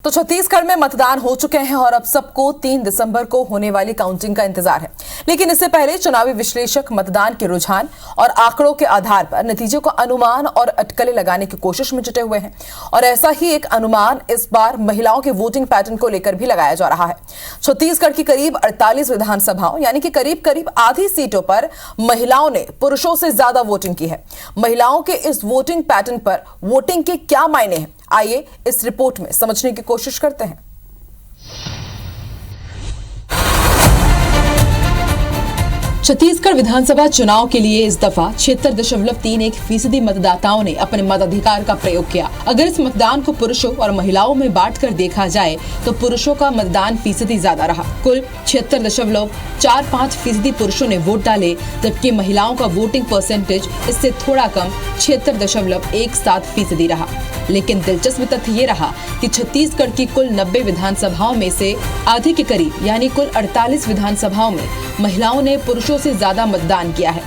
तो छत्तीसगढ़ में मतदान हो चुके हैं और अब सबको 3 दिसंबर को होने वाली काउंटिंग का इंतजार है। लेकिन इससे पहले चुनावी विश्लेषक मतदान के रुझान और आंकड़ों के आधार पर नतीजों का अनुमान और अटकलें लगाने की कोशिश में जुटे हुए हैं। और ऐसा ही एक अनुमान इस बार महिलाओं के वोटिंग पैटर्न को लेकर भी लगाया जा रहा है। छत्तीसगढ़ की करीब 48 विधानसभाओं यानी कि करीब आधी सीटों पर महिलाओं ने पुरुषों से ज्यादा वोटिंग की है। महिलाओं के इस वोटिंग पैटर्न पर वोटिंग के क्या मायने हैं, आइए इस रिपोर्ट में समझने की कोशिश करते हैं। छत्तीसगढ़ विधानसभा चुनाव के लिए इस दफा 76.31% मतदाताओं ने अपने मताधिकार का प्रयोग किया। अगर इस मतदान को पुरुषों और महिलाओं में बांटकर देखा जाए तो पुरुषों का मतदान फीसदी ज्यादा रहा। कुल 76.45% पुरुषों ने वोट डाले, जबकि महिलाओं का वोटिंग परसेंटेज इससे थोड़ा कम 76.17% रहा। लेकिन दिलचस्प तथ्य ये रहा कि छत्तीसगढ़ की कुल 90 विधानसभाओं में से आधी के करीब यानी कुल 48 विधानसभाओं में महिलाओं ने पुरुषों से ज्यादा मतदान किया है।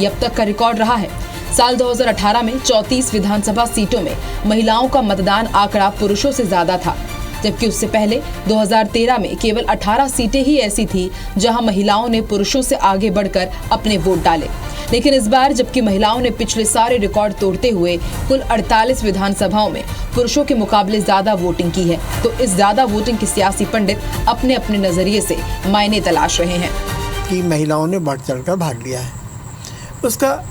ये अब तक का रिकॉर्ड रहा है। साल 2018 में 34 विधानसभा सीटों में महिलाओं का मतदान आंकड़ा पुरुषों से ज्यादा था, जबकि उससे पहले 2013 में केवल 18 सीटें ही ऐसी थी जहां महिलाओं ने पुरुषों से आगे बढ़कर अपने वोट डाले। लेकिन इस बार जबकि महिलाओं ने पिछले सारे रिकॉर्ड तोड़ते हुए कुल 48 विधानसभाओं में पुरुषों के मुकाबले ज्यादा वोटिंग की है, तो इस ज्यादा वोटिंग की सियासी पंडित अपने अपने नजरिए से मायने तलाश रहे हैं कि महिलाओं ने बढ़ चढ़कर भाग लिया है। उसका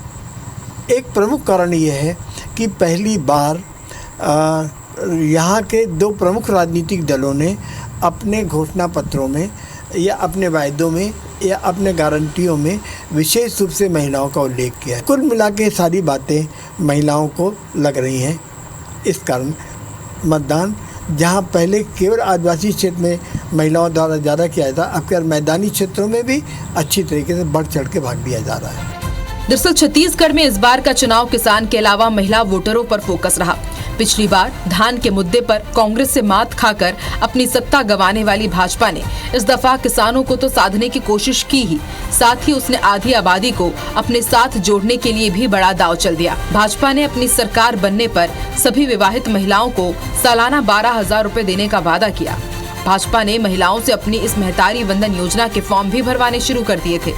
एक प्रमुख कारण ये है कि पहली बार यहाँ के 2 प्रमुख राजनीतिक दलों ने अपने घोषणा पत्रों में या अपने वायदों में या अपने गारंटियों में विशेष रूप से महिलाओं का उल्लेख किया है। कुल मिला के सारी बातें महिलाओं को लग रही हैं। इस कारण मतदान जहां पहले केवल आदिवासी क्षेत्र में महिलाओं द्वारा ज़्यादा किया जाता, अब क्या मैदानी क्षेत्रों में भी अच्छी तरीके से बढ़ चढ़ के भाग लिया जा रहा है। दरअसल छत्तीसगढ़ में इस बार का चुनाव किसान के अलावा महिला वोटरों पर फोकस रहा। पिछली बार धान के मुद्दे पर कांग्रेस से मात खाकर अपनी सत्ता गंवाने वाली भाजपा ने इस दफा किसानों को तो साधने की कोशिश की ही, साथ ही उसने आधी आबादी को अपने साथ जोड़ने के लिए भी बड़ा दांव चल दिया। भाजपा ने अपनी सरकार बनने पर सभी विवाहित महिलाओं को सालाना 12,000 रुपए देने का वादा किया। भाजपा ने महिलाओं से अपनी इस महतारी वंदन योजना के फॉर्म भी भरवाने शुरू कर दिए थे।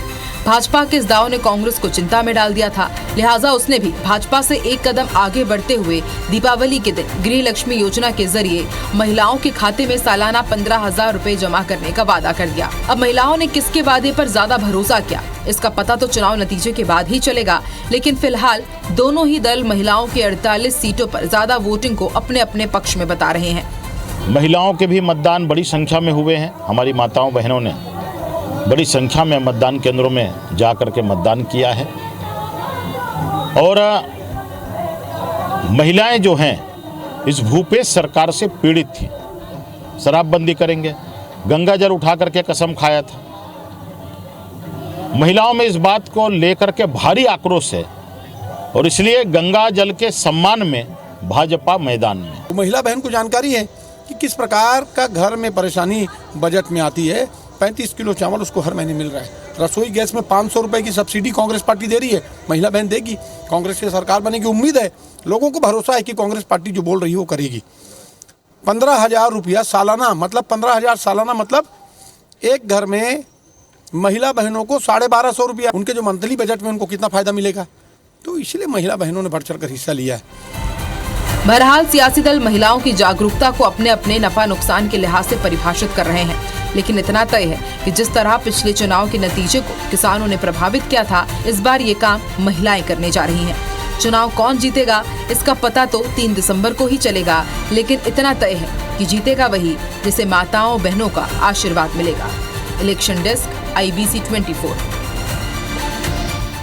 भाजपा के इस दाव ने कांग्रेस को चिंता में डाल दिया था, लिहाजा उसने भी भाजपा से एक कदम आगे बढ़ते हुए दीपावली के दिन गृह लक्ष्मी योजना के जरिए महिलाओं के खाते में सालाना 15,000 रुपए जमा करने का वादा कर दिया। अब महिलाओं ने किसके वादे पर ज्यादा भरोसा किया, इसका पता तो चुनाव नतीजे के बाद ही चलेगा। लेकिन फिलहाल दोनों ही दल महिलाओं की 48 सीटों पर ज्यादा वोटिंग को अपने अपने पक्ष में बता रहे हैं। महिलाओं के भी मतदान बड़ी संख्या में हुए हैं। हमारी माताओं बहनों ने बड़ी संख्या में मतदान केंद्रों में जा कर के मतदान किया है। और महिलाएं जो हैं इस भूपेश सरकार से पीड़ित थी। शराबबंदी करेंगे, गंगा जल उठा करके कसम खाया था। महिलाओं में इस बात को लेकर के भारी आक्रोश है और इसलिए गंगा जल के सम्मान में भाजपा मैदान में। महिला बहन को जानकारी है कि किस प्रकार का घर में परेशानी बजट में आती है। 35 किलो चावल उसको हर महीने मिल रहा है। रसोई गैस में 500 रुपए की सब्सिडी कांग्रेस पार्टी दे रही है, महिला बहन देगी। कांग्रेस की सरकार बनेगी, उम्मीद है, लोगों को भरोसा है कि कांग्रेस पार्टी जो बोल रही है वो करेगी। 15,000 रुपया सालाना, मतलब 15,000 सालाना, मतलब एक घर में महिला बहनों को 1250 रुपया, उनके जो मंथली बजट में उनको कितना फायदा मिलेगा। तो इसलिए महिला बहनों ने बढ़ चढ़ कर हिस्सा लिया है। बहरहाल सियासी दल महिलाओं की जागरूकता को अपने अपने नफा नुकसान के लिहाज से परिभाषित कर रहे हैं। लेकिन इतना तय है कि जिस तरह पिछले चुनाव के नतीजे को किसानों ने प्रभावित किया था, इस बार ये काम महिलाएं करने जा रही हैं। चुनाव कौन जीतेगा इसका पता तो 3 दिसंबर को ही चलेगा, लेकिन इतना तय है कि जीतेगा वही जिसे माताओं बहनों का आशीर्वाद मिलेगा। Election desk, IBC 24।